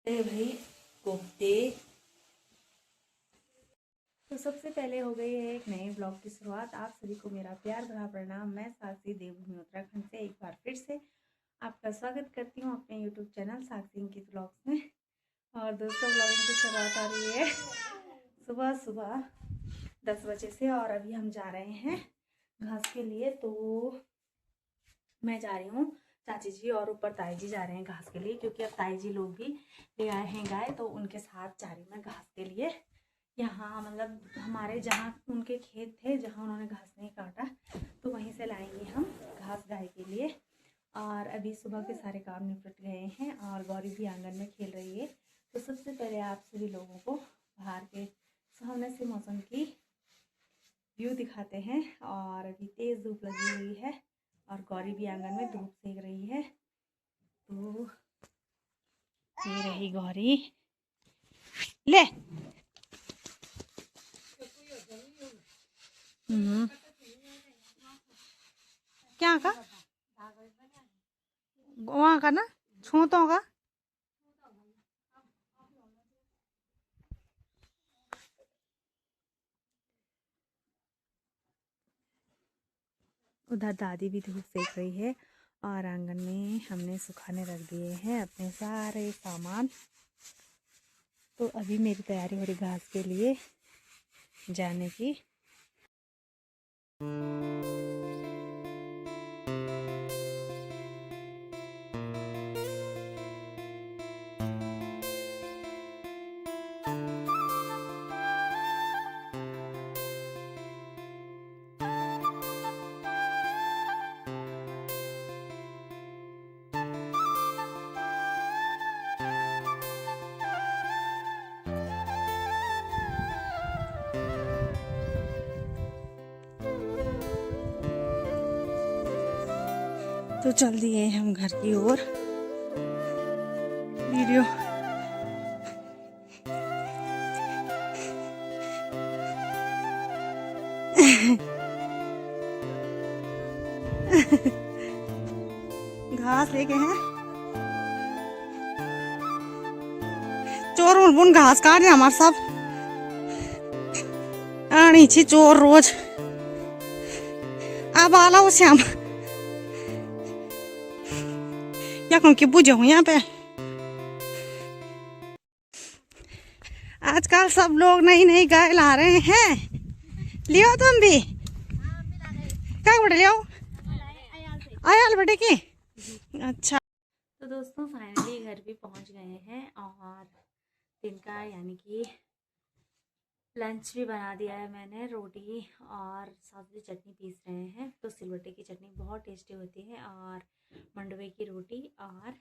अरे भाई कोफ्ते। तो सबसे पहले हो गई है एक नए ब्लॉग की शुरुआत। आप सभी को मेरा प्यार भरा प्रणाम। मैं साक्षी देवभूमि उत्तराखंड से एक बार फिर से आपका स्वागत करती हूँ अपने यूट्यूब चैनल साक्षी की ब्लॉग्स में। और दोस्तों, ब्लॉगिंग की शुरुआत आ रही है सुबह सुबह 10 बजे से और अभी हम जा रहे हैं घास के लिए। तो मैं जा रही हूँ, चाची जी और ऊपर ताई जी जा रहे हैं घास के लिए, क्योंकि अब ताई जी लोग भी ले आए हैं गाय, तो उनके साथ जा रही हूँ मैं घास के लिए। यहाँ मतलब हमारे जहाँ उनके खेत थे, जहाँ उन्होंने घास नहीं काटा, तो वहीं से लाएंगे हम घास गाय के लिए। और अभी सुबह के सारे काम निपट गए हैं और गौरी भी आंगन में खेल रही है। तो सबसे पहले आप सभी लोगों को बाहर के सुहावने से मौसम की व्यू दिखाते हैं। और अभी तेज़ धूप लगी हुई है और गौरी भी आंगन में धूप सेक रही है। तो ये रही गौरी, ले क्या का वहाँ का ना छूतों का। उधर दादी भी धूप सेक रही है और आंगन में हमने सुखाने रख दिए हैं अपने सारे सामान। तो अभी मेरी तैयारी हो रही घास के लिए जाने की। तो चल दिए हम घर की ओर। वीडियो घास लेके हैं, चोर बुन घास काट रहे हमारे सब आनी छी चोर रोज। अब आला हो श्याम या कौन की पूजा हूँ यहाँ पे। आजकल सब लोग नई नई गाय ला रहे हैं, लियो तुम भी। क्या बड़े लियो आयाल बड़े की। अच्छा, तो दोस्तों फाइनली घर भी पहुंच गए हैं और दिन का यानी कि लंच भी बना दिया है मैंने। रोटी और सब्जी चटनी पीस रहे हैं। तो सिलबट्टे की चटनी बहुत टेस्टी होती है और मंडवे की रोटी और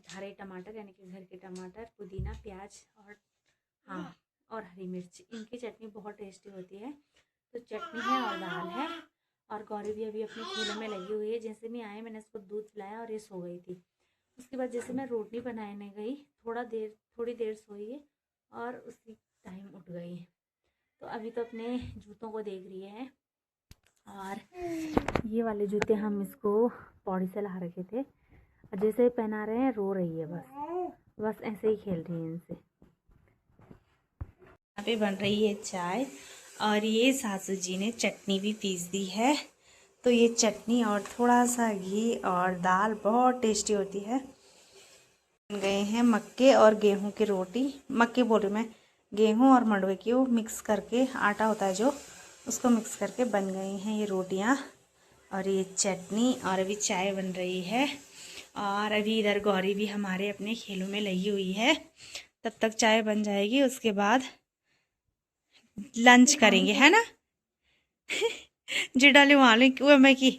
हरे टमाटर यानी कि घर के टमाटर, पुदीना, प्याज और हाँ और हरी मिर्च, इनकी चटनी बहुत टेस्टी होती है। तो चटनी है और दाल है। और गौरी भी अभी अपने खेलों में लगी हुई है। जैसे मैं आई मैंने इसको दूध पिलाया और ये सो गई थी। उसके बाद जैसे मैं रोटी बनाने गई, थोड़ी देर सोई है और उसी टाइम उठ गई। तो अभी तो अपने जूतों को देख रही है। और ये वाले जूते हम इसको पौड़ी से ला रखे थे, जैसे पहना रहे हैं रो रही है, बस ऐसे ही खेल रही है इनसे। यहाँ पे बन रही है चाय और ये सासू जी ने चटनी भी पीस दी है। तो ये चटनी और थोड़ा सा घी और दाल बहुत टेस्टी होती है। बन गए हैं मक्के और गेहूं की रोटी, मक्के बोल रही मैं, गेहूं और मंडवे की वो मिक्स करके आटा होता है जो, उसको मिक्स करके बन गई हैं ये रोटियां और ये चटनी। और अभी चाय बन रही है और अभी इधर गौरी भी हमारे अपने खेलों में लगी हुई है। तब तक चाय बन जाएगी, उसके बाद लंच करेंगे, है ना। जिडाले वहाँ मैं की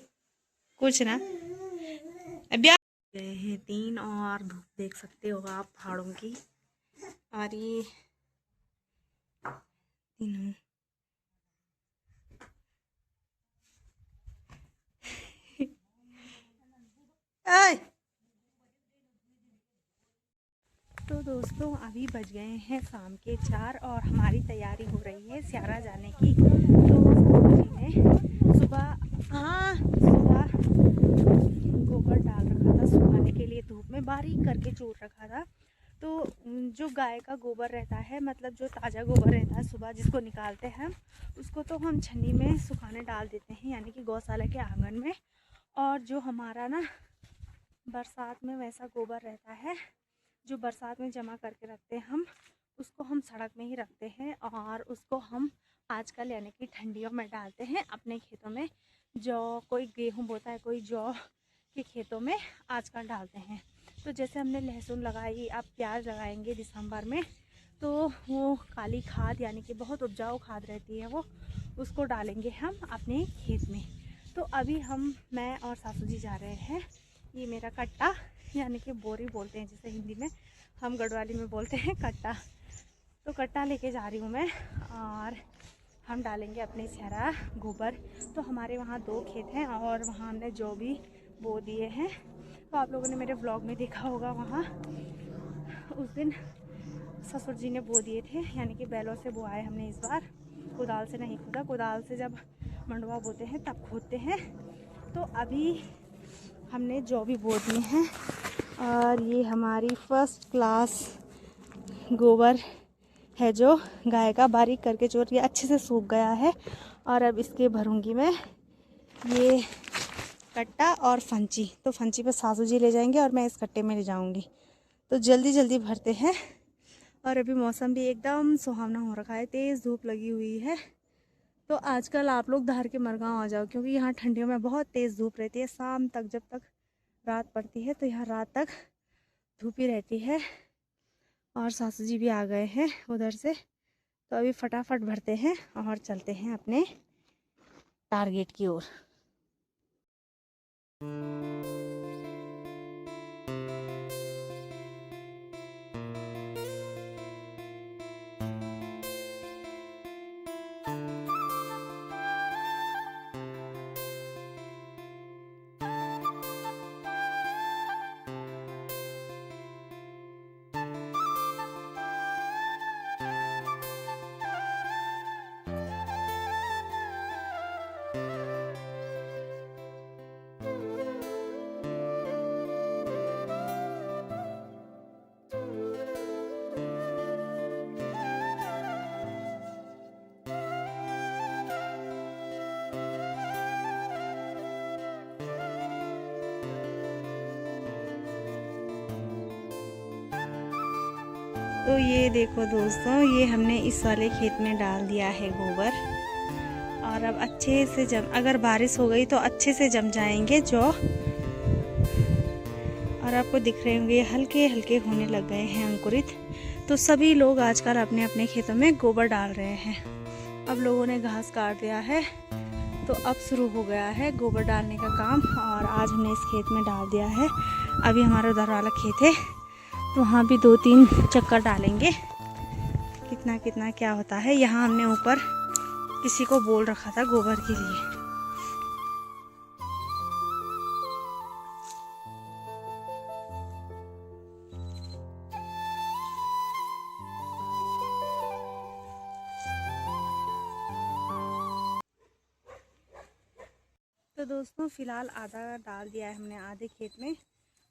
कुछ ना। अभी गए हैं 3 और धूप देख सकते हो आप पहाड़ों की। और ये तीनों तो दोस्तों अभी बज गए हैं शाम के 4 और हमारी तैयारी हो रही है स्यारा जाने की। तो सुबह गोबर डाल रखा था सुखाने के लिए, धूप में बारीक करके चूर रखा था। तो जो गाय का गोबर रहता है, मतलब जो ताज़ा गोबर रहता है सुबह जिसको निकालते हैं हम, उसको तो हम छन्नी में सुखाने डाल देते हैं, यानी कि गौशाला के आंगन में। और जो हमारा ना बरसात में वैसा गोबर रहता है जो बरसात में जमा करके रखते हैं हम, उसको हम सड़क में ही रखते हैं और उसको हम आजकल यानी कि ठंडियों में डालते हैं अपने खेतों में। जौ, कोई गेहूँ बोता है, कोई जौ के खेतों में आजकल डालते हैं। तो जैसे हमने लहसुन लगाई, अब प्याज लगाएंगे दिसंबर में, तो वो काली खाद यानी कि बहुत उपजाऊ खाद रहती है वो, उसको डालेंगे हम अपने खेत में। तो अभी मैं और सासू जी जा रहे हैं, ये मेरा कट्टा यानी कि बोरी बोलते हैं जिसे हिंदी में, हम गढ़वाली में बोलते हैं कट्टा। तो कट्टा लेके जा रही हूँ मैं और हम डालेंगे अपने सारा गोबर। तो हमारे वहाँ 2 खेत हैं और वहाँ हमने जो भी बो दिए हैं, तो आप लोगों ने मेरे ब्लॉग में देखा होगा, वहाँ उस दिन ससुर जी ने बो दिए थे, यानी कि बैलों से बोआए हमने इस बार, कुदाल से नहीं खोदा। कुदाल से जब मंडवा बोते हैं तब खोदते हैं। तो अभी हमने जो भी बो दिए हैं और ये हमारी फर्स्ट क्लास गोबर है जो गाय का बारीक करके चोर ये अच्छे से सूख गया है। और अब इसके भरूंगी मैं ये कट्टा और फंची। तो फंची पे सासू जी ले जाएंगे और मैं इस कट्टे में ले जाऊंगी। तो जल्दी जल्दी भरते हैं। और अभी मौसम भी एकदम सुहावना हो रखा है, तेज़ धूप लगी हुई है। तो आजकल आप लोग धार के मरगांव आ जाओ, क्योंकि यहाँ ठंडियों में बहुत तेज़ धूप रहती है। शाम तक जब तक रात पड़ती है तो यहाँ रात तक धूप ही रहती है। और सासू जी भी आ गए हैं उधर से। तो अभी फटाफट भरते हैं और चलते हैं अपने टारगेट की ओर। तो ये देखो दोस्तों, ये हमने इस वाले खेत में डाल दिया है गोबर। और अब अच्छे से अगर बारिश हो गई तो अच्छे से जम जाएंगे जो। और आपको दिख रहे होंगे हल्के हल्के होने लग गए हैं अंकुरित। तो सभी लोग आजकल अपने अपने खेतों में गोबर डाल रहे हैं। अब लोगों ने घास काट दिया है तो अब शुरू हो गया है गोबर डालने का काम। और आज हमने इस खेत में डाल दिया है। अभी हमारा उधर वाला खेत है तो वहाँ भी 2-3 चक्कर डालेंगे, कितना कितना क्या होता है। यहाँ हमने ऊपर किसी को बोल रखा था गोबर के लिए। तो दोस्तों फ़िलहाल आधा डाल दिया है हमने आधे खेत में।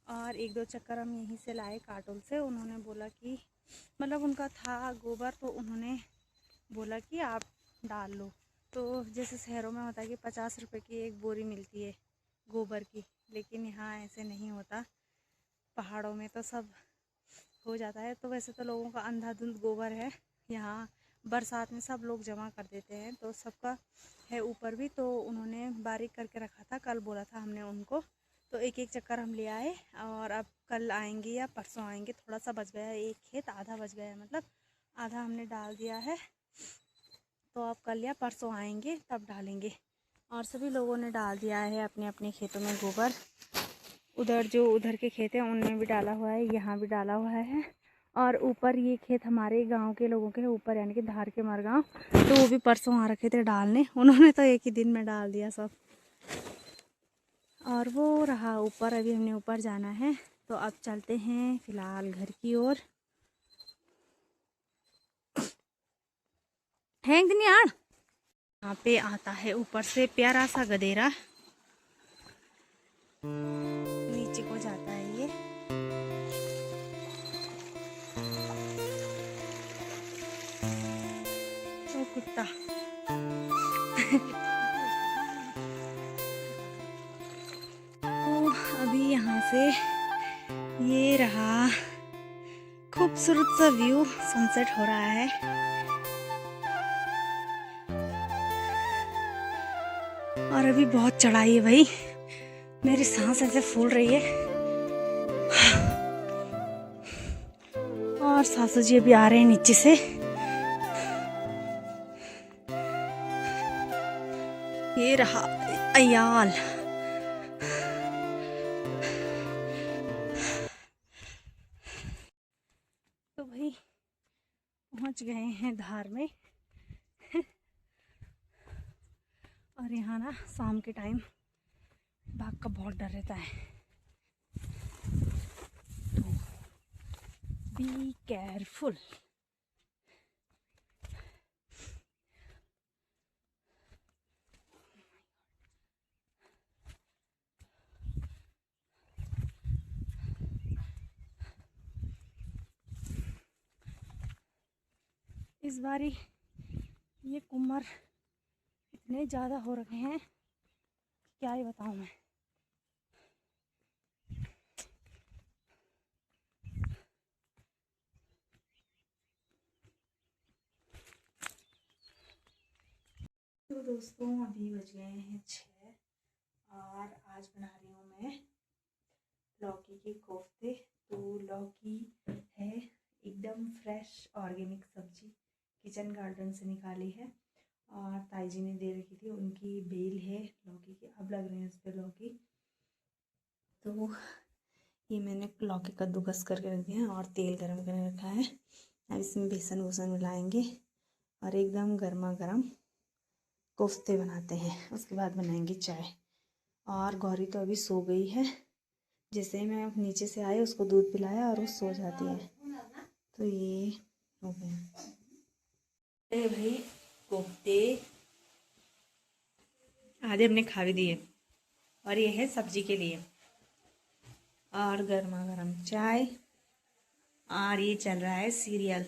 और 1-2 चक्कर हम यहीं से लाए काटोल से। उन्होंने बोला कि मतलब उनका था गोबर, तो उन्होंने बोला कि आप डाल लो। तो जैसे शहरों में होता है कि 50 रुपए की एक बोरी मिलती है गोबर की, लेकिन यहाँ ऐसे नहीं होता। पहाड़ों में तो सब हो जाता है। तो वैसे तो लोगों का अंधाधुंध गोबर है यहाँ, बरसात में सब लोग जमा कर देते हैं, तो सबका है ऊपर भी। तो उन्होंने बारीक करके रखा था, कल बोला था हमने उनको। तो 1-1 चक्कर हम ले आए और अब कल आएंगे या परसों आएंगे। थोड़ा सा बच गया है, एक खेत आधा बच गया है, मतलब आधा हमने डाल दिया है। तो अब कल या परसों आएंगे तब डालेंगे। और सभी लोगों ने डाल दिया है अपने अपने खेतों में गोबर। उधर के खेत हैं उनमें भी डाला हुआ है, यहाँ भी डाला हुआ है। और ऊपर ये खेत हमारे गांव के लोगों के ऊपर, यानी कि धार के मरगांव, तो वो भी परसों आ रखे थे डालने। उन्होंने तो एक ही दिन में डाल दिया सब। और वो रहा ऊपर, अभी हमने ऊपर जाना है। तो अब चलते हैं फिलहाल घर की ओर। है यार, यहाँ पे आता है ऊपर से प्यारा सा गदेरा, नीचे को जाता है ये। से ये रहा खूबसूरत सा व्यू, सनसेट हो रहा है। और अभी बहुत चढ़ाई है भाई, मेरी सांस ऐसे फूल रही है। और सासू जी अभी आ रहे हैं नीचे से। ये रहा अयाल। तो भाई पहुंच गए हैं धार में। और यहाँ ना शाम के टाइम बाघ का बहुत डर रहता है, तो बी केयरफुल। इस बारी ये कुम्हर इतने ज़्यादा हो रखे हैं, क्या ही बताऊँ मैं। तो दोस्तों अभी बज गए हैं 6 और आज बना रही हूँ मैं लौकी के कोफ्ते। तो लौकी है एकदम फ्रेश ऑर्गेनिक सब्जी, किचन गार्डन से निकाली है और ताई जी ने दे रखी थी, उनकी बेल है लौकी की। अब लग रहे हैं उस पर लौकी। तो ये मैंने लौकी कद्दूकस करके रख दिया है और तेल गरम करके रखा है। अब इसमें बेसन वूसन मिलाएंगे और एकदम गर्मा गर्म कोफ्ते बनाते हैं। उसके बाद बनाएंगे चाय। और गौरी तो अभी सो गई है, जैसे मैं नीचे से आए उसको दूध पिलाया और वो सो जाती है। तो ये हो गया। अरे भाई कोफ्ते आधे हमने खा भी दिए और ये है सब्जी के लिए। और गर्मा गर्म चाय और ये चल रहा है सीरियल।